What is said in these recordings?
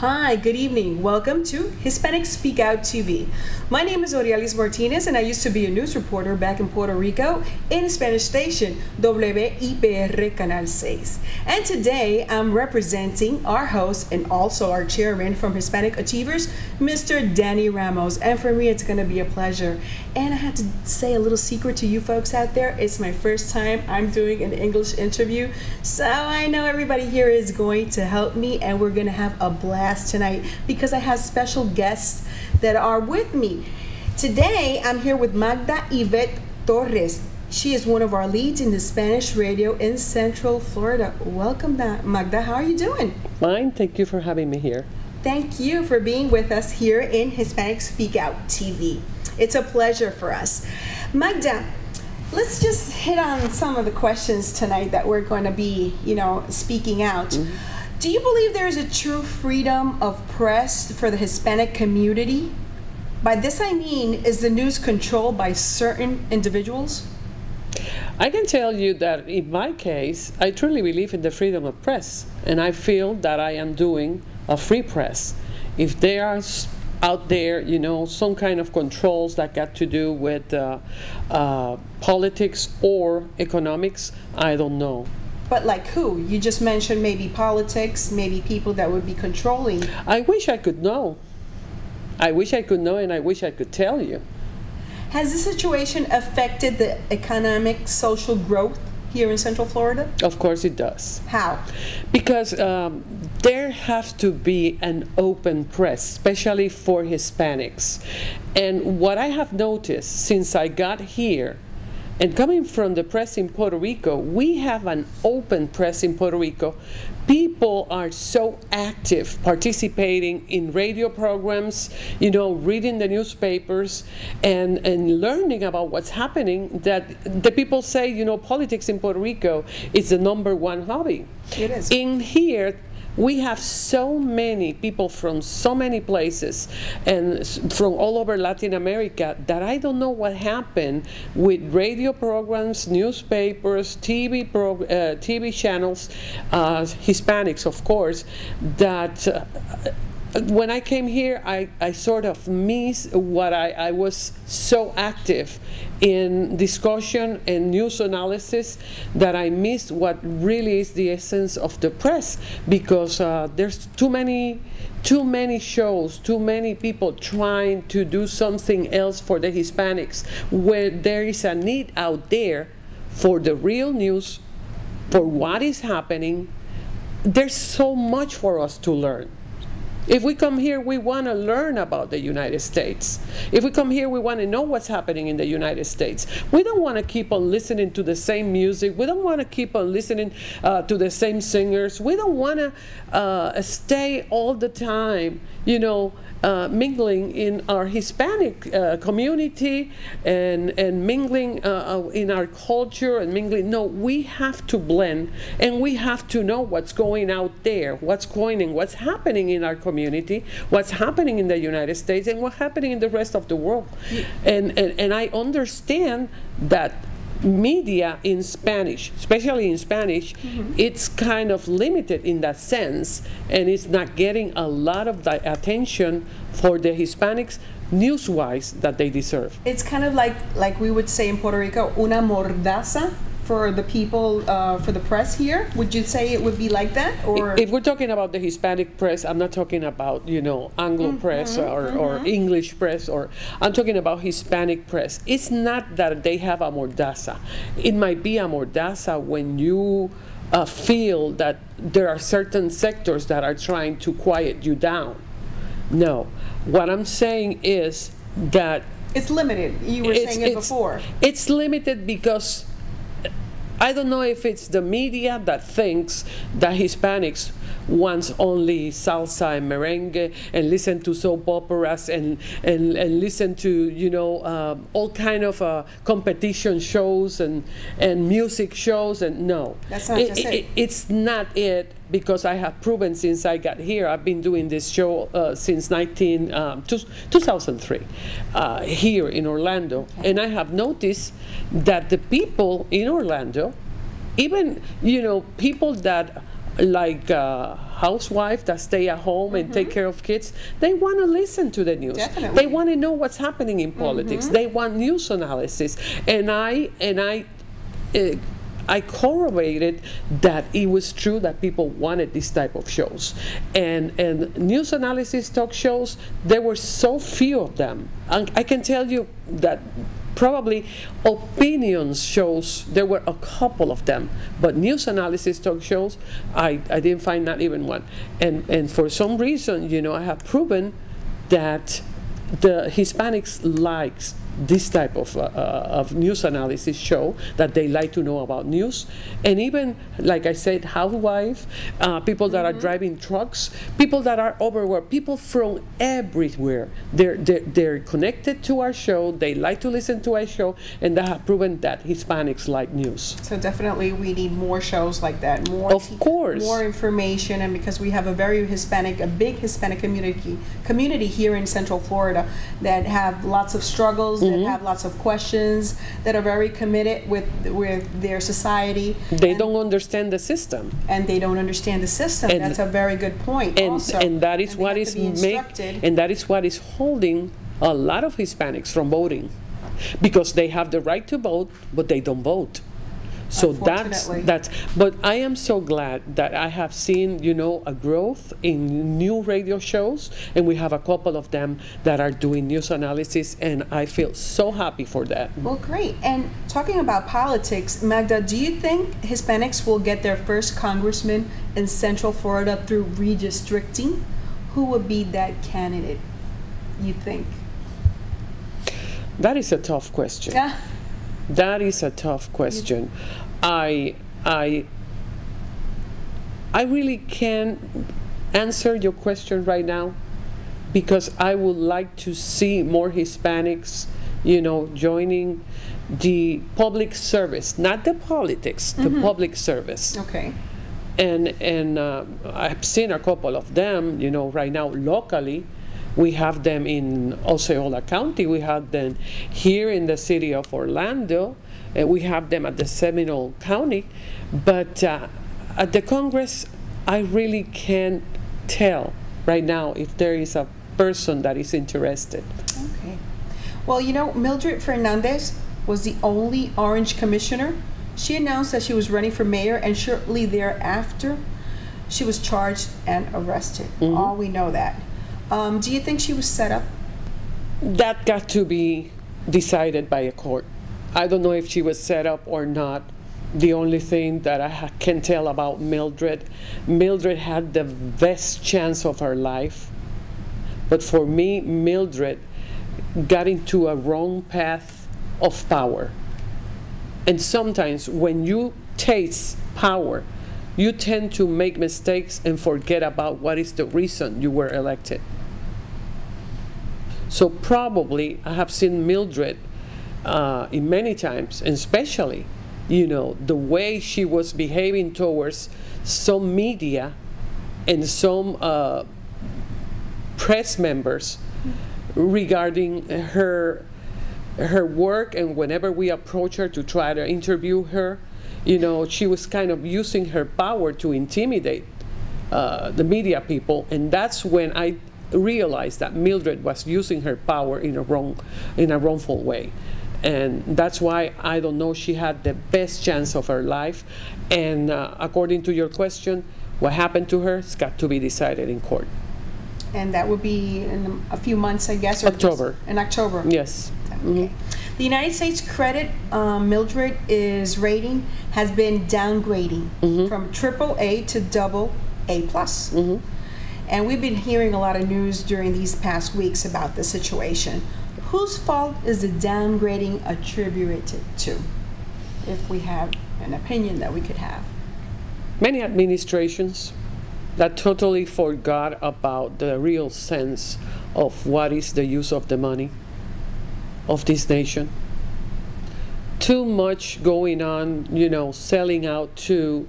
Hi, good evening. Welcome to Hispanic Speakout TV. My name is Orialis Martinez, and I used to be a news reporter back in Puerto Rico in a Spanish station, WIPR Canal 6. And today, I'm representing our host and also our chairman from Hispanic Achievers, Mr. Danny Ramos. And for me, it's going to be a pleasure. And I have to say a little secret to you folks out there. It's my first time I'm doing an English interview, so I know everybody here is going to help me, and we're going to have a blast tonight because I have special guests that are with me. Today, I'm here with Magda Ivette Torres. She is one of our leads in the Spanish radio in Central Florida. Welcome, Magda. How are you doing? Fine. Thank you for having me here. Thank you for being with us here in Hispanic Speak Out TV. It's a pleasure for us. Magda, let's just hit on some of the questions tonight that we're going to be, speaking out. Mm-hmm. Do you believe there is a true freedom of press for the Hispanic community? By this I mean, is the news controlled by certain individuals? I can tell you that in my case, I truly believe in the freedom of press, and I feel that I am doing a free press. If there are out there, some kind of controls that got to do with politics or economics, I don't know. But like who? You just mentioned maybe politics, maybe people that would be controlling. I wish I could know. I wish I could know, and I wish I could tell you. Has this situation affected the economic, social growth here in Central Florida? Of course it does. How? Because there has to be an open press, especially for Hispanics. And what I have noticed since I got here, and coming from the press in Puerto Rico, we have an open press in Puerto Rico. People are so active participating in radio programs, reading the newspapers and learning about what's happening, that the people say, politics in Puerto Rico is the #1 hobby. It is. In here, we have so many people from so many places and from all over Latin America that I don't know what happened with radio programs, newspapers, TV channels, Hispanics, of course, that when I came here, I sort of missed what I was so active in discussion and news analysis that I missed what really is the essence of the press, because there's too many shows, too many people trying to do something else for the Hispanics, where there is a need out there for the real news, for what is happening. There's so much for us to learn. If we come here, we want to learn about the United States. If we come here, we want to know what's happening in the United States. We don't want to keep on listening to the same music. We don't want to keep on listening to the same singers. We don't want to stay all the time, mingling in our Hispanic community and mingling in our culture and mingling. No, we have to blend, and we have to know what's going out there, what's happening in our community, what's happening in the United States, and what's happening in the rest of the world. And I understand that media in Spanish, especially in Spanish, mm-hmm. It's kind of limited in that sense, and it's not getting a lot of the attention for the Hispanics news-wise that they deserve. It's kind of like we would say in Puerto Rico, una mordaza for the people, for the press here. Would you say it would be like that? Or if we're talking about the Hispanic press, I'm not talking about Anglo mm-hmm. press or English press, or I'm talking about Hispanic press. It's not that they have a mordaza. It might be a mordaza when you feel that there are certain sectors that are trying to quiet you down. No, what I'm saying is that it's limited. You were saying it before. It's limited because I don't know if it's the media that thinks that Hispanics wants only salsa and merengue and listen to soap operas and listen to all kind of competition shows and music shows, and no, that's not just it. It's not it, because I have proven since I got here. I've been doing this show since 2003 here in Orlando, okay. And I have noticed that the people in Orlando, even people that like a housewife that stay at home and take care of kids, they want to listen to the news. Definitely. They want to know what's happening in politics. They want news analysis. And I corroborated that it was true that people wanted this type of shows. And news analysis talk shows, there were so few of them. And I can tell you that probably opinions shows, there were a couple of them, but news analysis talk shows, I didn't find not even one. And for some reason, you know, I have proven that the Hispanics likes this type of news analysis show, that they like to know about news. And even, like I said, housewives, people that are driving trucks, people that are overworked, people from everywhere. They're connected to our show, they like to listen to our show, and they have proven that Hispanics like news. So definitely we need more shows like that, more information, and because we have a big Hispanic community here in Central Florida that have lots of struggles, that have lots of questions, that are very committed with their society. They don't understand the system. And they don't understand the system. And that's a very good point. And that is what is holding a lot of Hispanics from voting, because they have the right to vote, but they don't vote. So that's. But I am so glad that I have seen, you know, a growth in new radio shows, and we have a couple of them that are doing news analysis, and I feel so happy for that. Well, great. And talking about politics, Magda, do you think Hispanics will get their first congressman in Central Florida through redistricting? Who would be that candidate, you think? That is a tough question. Yeah. That is a tough question. I really can't answer your question right now, because I would like to see more Hispanics, you know, joining the public service, not the politics, the public service. Okay. And I've seen a couple of them, you know, right now locally. We have them in Osceola County. We have them here in the city of Orlando. We have them at the Seminole County. But at the Congress, I really can't tell right now if there is a person that is interested. Okay. Well, you know, Mildred Fernandez was the only Orange commissioner. She announced that she was running for mayor, and shortly thereafter, she was charged and arrested. All we know that. Do you think she was set up? That got to be decided by a court. I don't know if she was set up or not. The only thing that I can tell about Mildred had the best chance of her life. But for me, Mildred got into a wrong path of power. And sometimes when you taste power, you tend to make mistakes and forget about what is the reason you were elected. So probably I have seen Mildred in many times, and especially, you know, the way she was behaving towards some media and some press members regarding her work, and whenever we approach her to try to interview her, you know, she was kind of using her power to intimidate the media people, and that's when I realized that Mildred was using her power in a wrongful way. And that's why I don't know, she had the best chance of her life. And according to your question, what happened to her has got to be decided in court. And that would be in a few months, I guess? Or October. In October? Yes. Okay. The United States credit Mildred is rating has been downgrading from AAA to AA+. And we've been hearing a lot of news during these past weeks about the situation. Whose fault is the downgrading attributed to, if we have an opinion that we could have? Many administrations that totally forgot about the real sense of what is the use of the money of this nation. Too much going on, you know, selling out to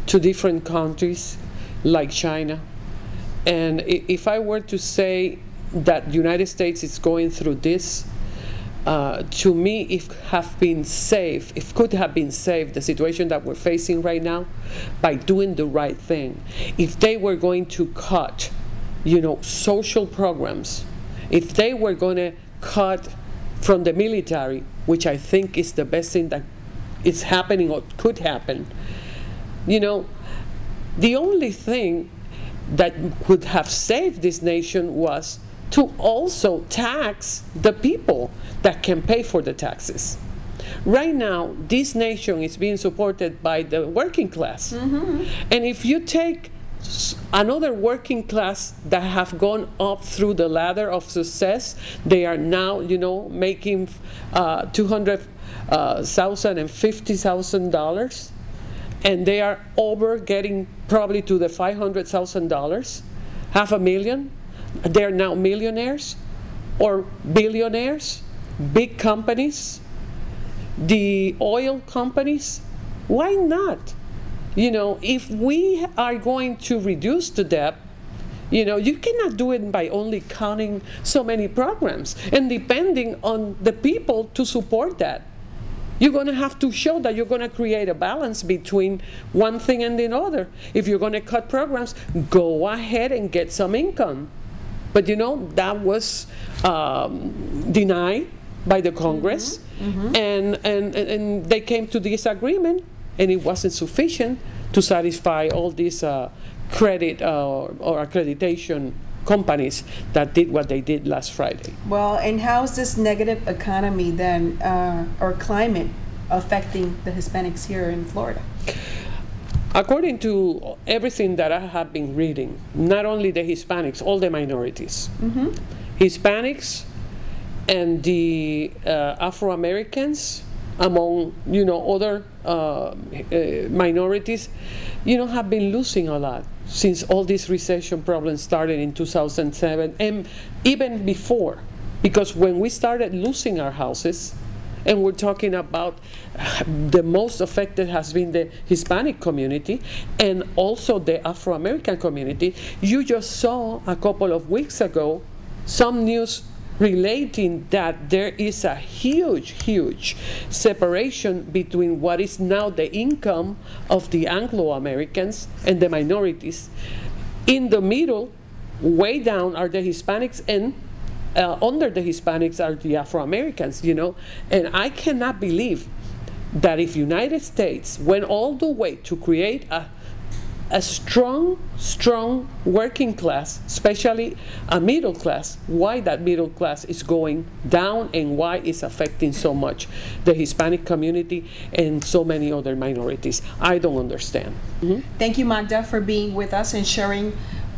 different countries like China. And if I were to say that the United States is going through this, to me, it could have been saved, the situation that we're facing right now, by doing the right thing. If they were going to cut, social programs, if they were going to cut from the military, which I think is the best thing that is happening or could happen, the only thing that could have saved this nation was to also tax the people that can pay for the taxes. Right now, this nation is being supported by the working class. Mm-hmm. And if you take another working class that have gone up through the ladder of success, they are now, making $200,000 and $50,000, and they are over getting probably to the $500,000, $500,000. They're now millionaires or billionaires, big companies, the oil companies. Why not? If we are going to reduce the debt, you cannot do it by only counting so many programs and depending on the people to support that. You're going to have to show that you're going to create a balance between one thing and the other. If you're going to cut programs, go ahead and get some income. But that was denied by the Congress, mm-hmm. and they came to this agreement, and it wasn't sufficient to satisfy all these credit or accreditation companies that did what they did last Friday. Well, and how is this negative economy then, or climate, affecting the Hispanics here in Florida? According to everything that I have been reading, not only the Hispanics, all the minorities, mm-hmm. Hispanics and the Afro-Americans, among other minorities, have been losing a lot since all these recession problems started in 2007 and even before, because when we started losing our houses, and we're talking about the most affected has been the Hispanic community and also the Afro-American community. You just saw a couple of weeks ago some news relating that there is a huge separation between what is now the income of the Anglo-Americans and the minorities. In the middle, way down, are the Hispanics, and under the Hispanics are the Afro-Americans, and I cannot believe that if United States went all the way to create a strong working class, especially a middle class, why that middle class is going down and why it's affecting so much the Hispanic community and so many other minorities. I don't understand. Mm-hmm. Thank you, Magda, for being with us and sharing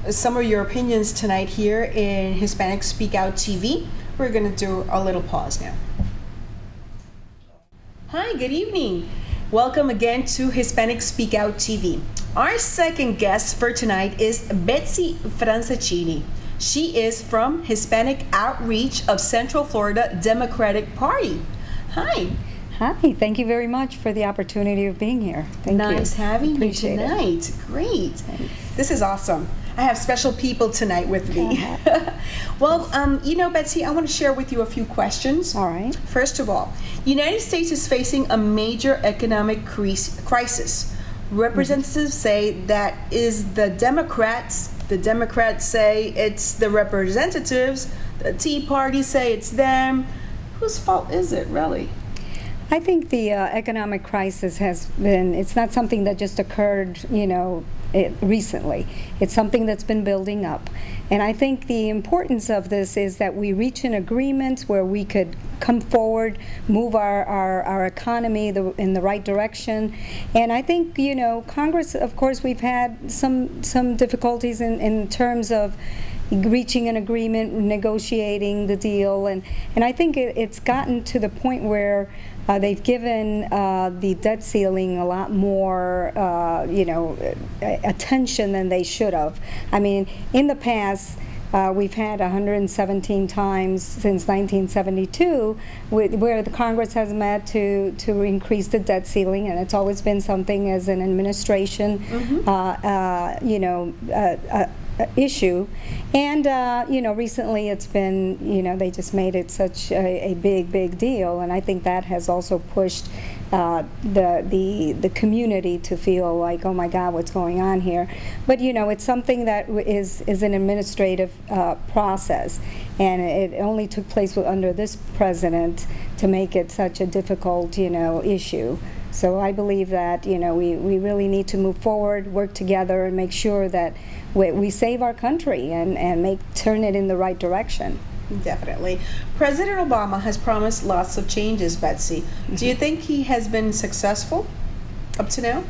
some of your opinions tonight here in Hispanic Speakout TV. We're going to do a little pause now. Hi, good evening. Welcome again to Hispanic Speakout TV. Our second guest for tonight is Betsy Fransechini. She is from Hispanic Outreach of Central Florida Democratic Party. Hi. Hi, thank you very much for the opportunity of being here. Thank you. Nice having you tonight. It. Great. Thanks. This is awesome. I have special people tonight with me. Well, Betsy, I want to share with you a few questions. All right. First of all, the United States is facing a major economic crisis. Representatives say that is the Democrats say it's the representatives, the Tea Party say it's them. Whose fault is it, really? I think the economic crisis it's not something that just occurred, recently. It's something that's been building up. And I think the importance of this is that we reach an agreement where we could come forward, move our economy in the right direction. And I think, Congress, of course, we've had some difficulties in terms of reaching an agreement, negotiating the deal, and I think it's gotten to the point where they've given the debt ceiling a lot more, attention than they should have. I mean, in the past, we've had 117 times since 1972 where the Congress has met to increase the debt ceiling, and it's always been something as an administration, issue. And recently it's been, they just made it such a big deal, and I think that has also pushed the community to feel like, oh my God, what's going on here? But it's something that is an administrative process, and it only took place under this president to make it such a difficult issue. So I believe that we really need to move forward, work together, and make sure that we save our country and turn it in the right direction. Definitely. President Obama has promised lots of changes, Betsy. Do you think he has been successful up to now?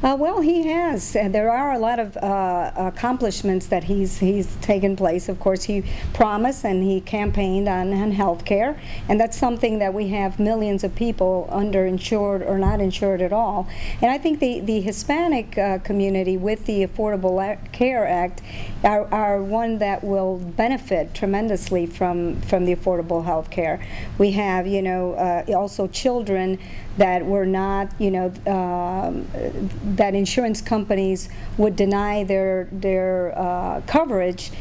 Well, he has. There are a lot of accomplishments that he's taken place. Of course, he promised and he campaigned on health care, and that's something that we have millions of people underinsured or not insured at all. And I think the Hispanic community with the Affordable Care Act are one that will benefit tremendously from the affordable health care. We have, also children that were not, that insurance companies would deny their coverage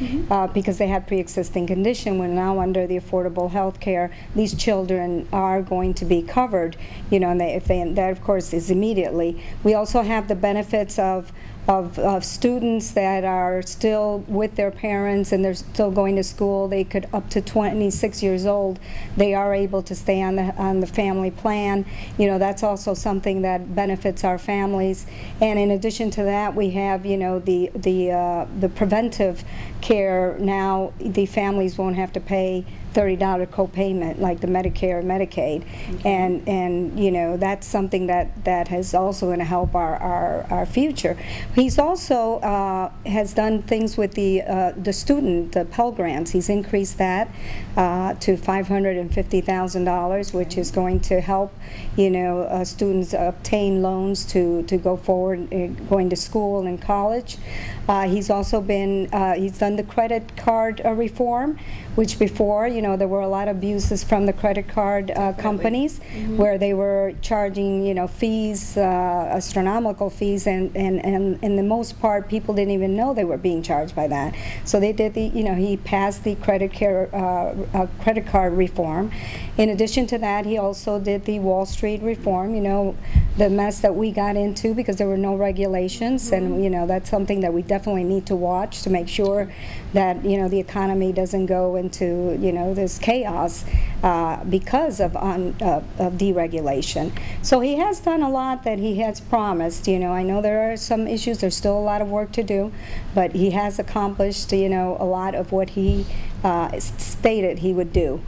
because they had pre-existing condition. When now under the affordable health care, these children are going to be covered, and that of course is immediately. We also have the benefits of students that are still with their parents and they're still going to school. They could, up to 26 years old, they are able to stay on the family plan. That's also something that benefits our families. And in addition to that, we have the preventive care. Now the families won't have to pay $30 copayment like the Medicare and Medicaid, and that's something that has also going to help our future. He's also has done things with the Pell Grants. He's increased that to $550,000, which is going to help students obtain loans to go forward going to school and college. He's also he's done the credit card reform, which before, there were a lot of abuses from the credit card companies where they were charging, fees, astronomical fees, and the most part, people didn't even know they were being charged by that. So they did he passed the credit card reform. In addition to that, he also did the Wall Street reform, the mess that we got into because there were no regulations, and that's something that we definitely need to watch to make sure that the economy doesn't go into this chaos because of deregulation. So he has done a lot that he has promised. I know there are some issues. There's still a lot of work to do, but he has accomplished a lot of what he stated he would do.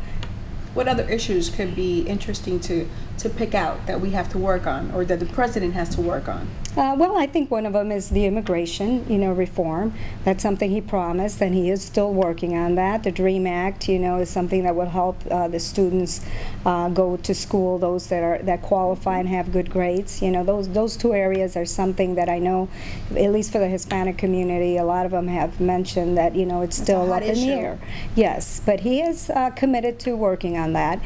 What other issues could be interesting to pick out that we have to work on, or that the president has to work on? Well, I think one of them is the immigration, reform. That's something he promised, and he is still working on that. The DREAM Act, is something that will help the students go to school, those that qualify and have good grades. Those two areas are something that I know, at least for the Hispanic community, a lot of them have mentioned that it's still up in the air. Yes, but he is committed to working on that.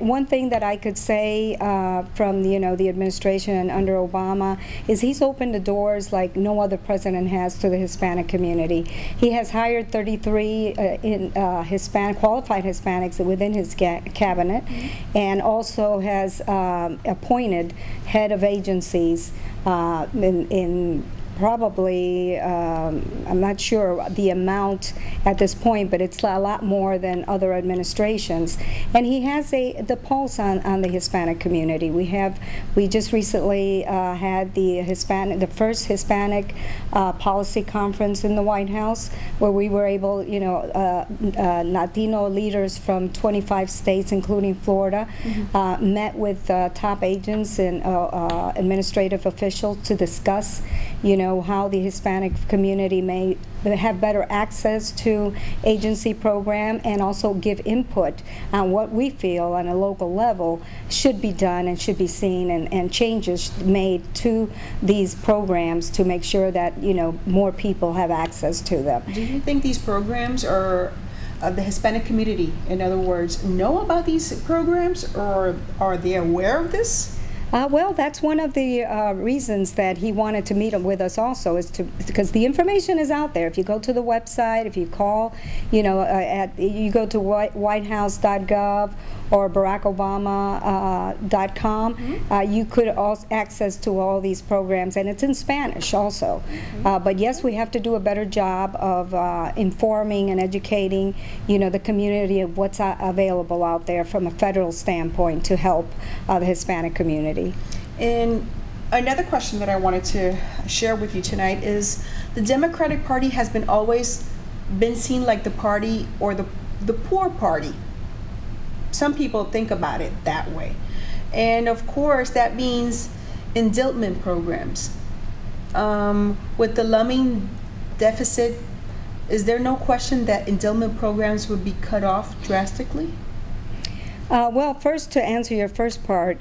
One thing that I could say from the administration and under Obama is he's opened the doors like no other president has to the Hispanic community. He has hired 33 qualified Hispanics within his cabinet, and also has appointed head of agencies in probably, I'm not sure the amount at this point, but it's a lot more than other administrations. And he has the pulse on the Hispanic community. We just recently had the first Hispanic policy conference in the White House, where we were able, Latino leaders from 25 states, including Florida, met with top agents and administrative officials to discuss, how the Hispanic community may have better access to agency program, and also give input on what we feel on a local level should be done and should be seen, and changes made to these programs to make sure that more people have access to them. Do you think these programs are the Hispanic community, in other words, know about these programs, or are they aware of this? Well, that's one of the reasons that he wanted to meet with us also, is because the information is out there. If you go to the website, if you call, you go to whitehouse.gov or barackobama.com, you could also access to all these programs, and it's in Spanish also. But yes, we have to do a better job of informing and educating, the community of what's available out there from a federal standpoint to help the Hispanic community. And another question that I wanted to share with you tonight is the Democratic Party has always been seen like the party, or the poor party. Some people think about it that way. And of course that means endowment programs. With the looming deficit, is there no question that endowment programs would be cut off drastically? Well, first, to answer your first part,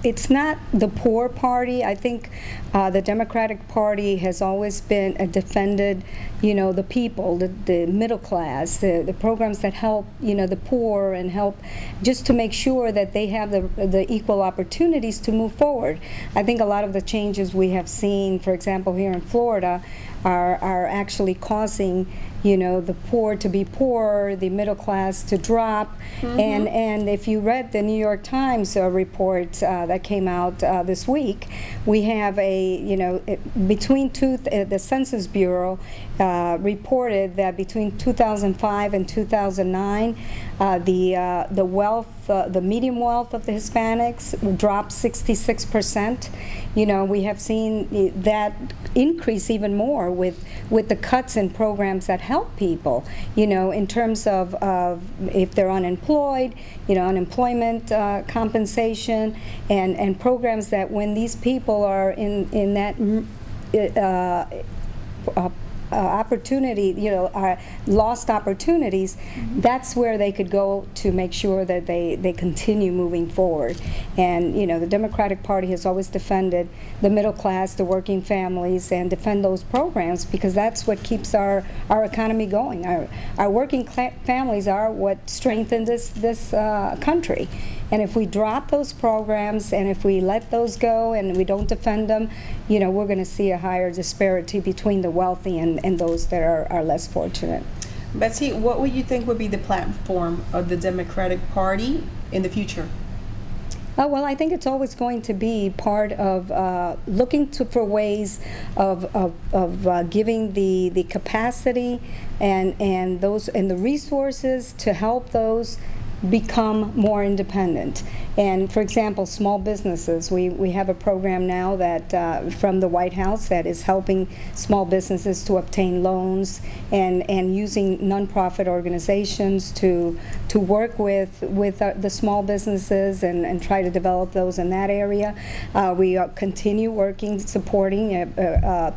it's not the poor party. I think the Democratic Party has always been defended, the people, the middle class, the programs that help, the poor, and help just to make sure that they have the equal opportunities to move forward. I think a lot of the changes we have seen, for example, here in Florida, are actually causing the poor to be poorer, the middle class to drop. And if you read the New York Times report that came out this week, we have the Census Bureau reported that between 2005 and 2009, the median wealth of the Hispanics dropped 66%. We have seen that increase even more with the cuts in programs that help people, in terms of if they're unemployed, unemployment compensation, and programs that when these people are in that opportunity, lost opportunities, that's where they could go to make sure that they continue moving forward. And the Democratic Party has always defended the middle class, the working families, and defend those programs, because that's what keeps our economy going. Our working families are what strengthen this country. And if we drop those programs, and if we let those go and we don't defend them, we're going to see a higher disparity between the wealthy and those that are less fortunate. Betsy, what would you think would be the platform of the Democratic Party in the future? Well, I think it's always going to be part of looking for ways of giving the capacity and the resources to help those become more independent. And for example, small businesses, we have a program now that from the White House that is helping small businesses to obtain loans, and using nonprofit organizations to work with the small businesses and try to develop those in that area. We continue working, supporting.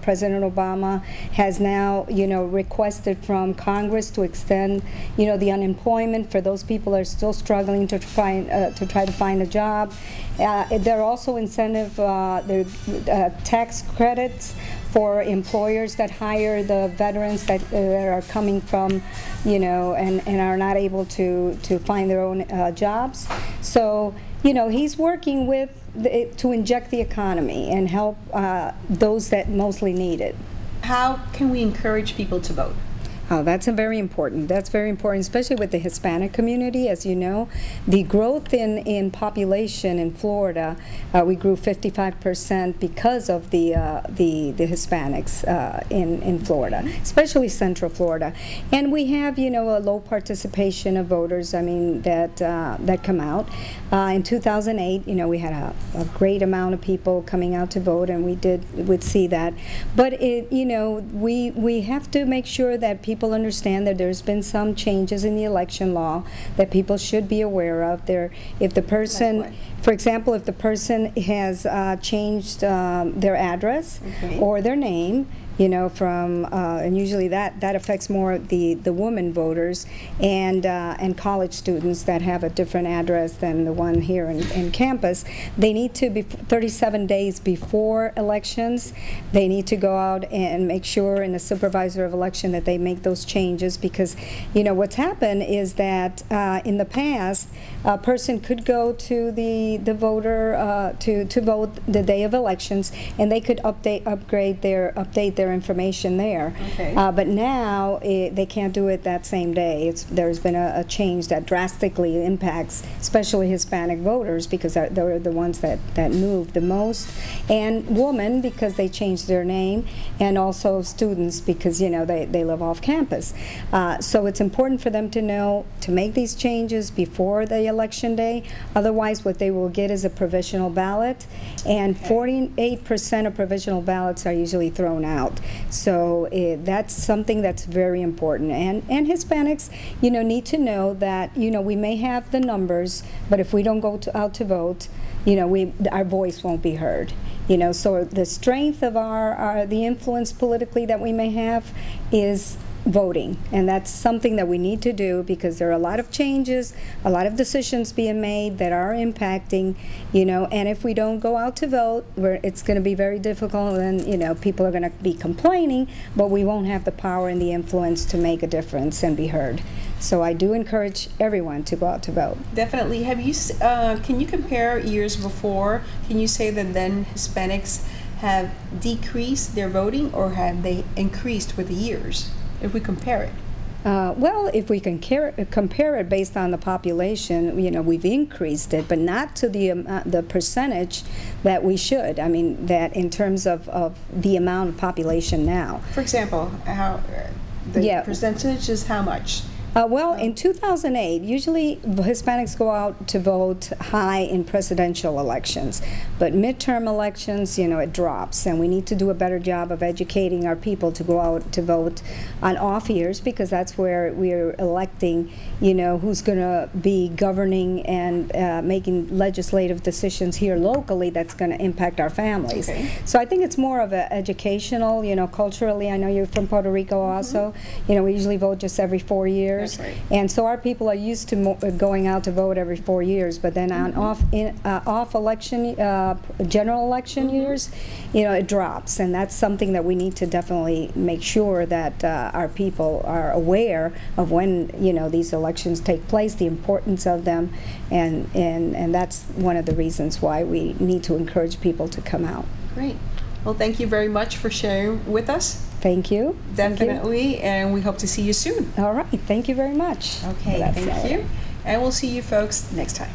President Obama has now requested from Congress to extend the unemployment for those people that are still struggling to try to find a job. There are also incentive tax credits for employers that hire the veterans that are coming from, and are not able to find their own jobs. So, he's working to inject the economy and help those that mostly need it. How can we encourage people to vote? Oh, that's very important. That's very important, especially with the Hispanic community. As you know, the growth in population in Florida, we grew 55% because of the Hispanics in Florida, especially Central Florida. And we have, a low participation of voters. That come out. In 2008, we had a great amount of people coming out to vote, and we'd see that. But we have to make sure that people understand that there's been some changes in the election law that people should be aware of. If the person, for example, if the person has changed their address or their name, from and usually that affects more the women voters and college students that have a different address than the one here in campus. They need to be 37 days before elections. They need to go out and make sure in the supervisor of election that they make those changes, because what's happened is that in the past a person could go to the voter to vote the day of elections, and they could update their information there. Okay. But now they can't do it that same day. There's been a change that drastically impacts especially Hispanic voters, because they're the ones that move the most, and women because they changed their name, and also students because they live off campus. So it's important for them to know to make these changes before the election day. Otherwise, what they will get is a provisional ballot, and 48% of provisional ballots are usually thrown out. So that's something that's very important. And Hispanics, need to know that we may have the numbers, but if we don't go out to vote, our voice won't be heard. So the strength of the influence politically that we may have is voting, and that's something that we need to do, because there are a lot of changes, a lot of decisions being made that are impacting, and if we don't go out to vote, it's going to be very difficult, and people are going to be complaining, but we won't have the power and the influence to make a difference and be heard. So I do encourage everyone to go out to vote. Definitely. Have you? Can you compare years before? Can you say that then Hispanics have decreased their voting, or have they increased with the years, if we compare it? Well, if we can compare it based on the population, we've increased it, but not to the percentage that we should. I mean, that in terms of the amount of population now. For example, how the percentage is how much? Well, in 2008, usually Hispanics go out to vote high in presidential elections, but midterm elections, it drops, and we need to do a better job of educating our people to go out to vote on off years, because that's where we're electing, who's going to be governing and making legislative decisions here locally that's going to impact our families. Okay. So I think it's more of an educational, culturally. I know you're from Puerto Rico also. We usually vote just every 4 years. That's right. And so our people are used to going out to vote every 4 years, but then on off election, general election years, it drops, and that's something that we need to definitely make sure that our people are aware of when these elections take place, the importance of them, and that's one of the reasons why we need to encourage people to come out. Great. Well, thank you very much for sharing with us. Thank you. Definitely, and we hope to see you soon. All right. Thank you very much. Okay, thank you. And we'll see you folks next time.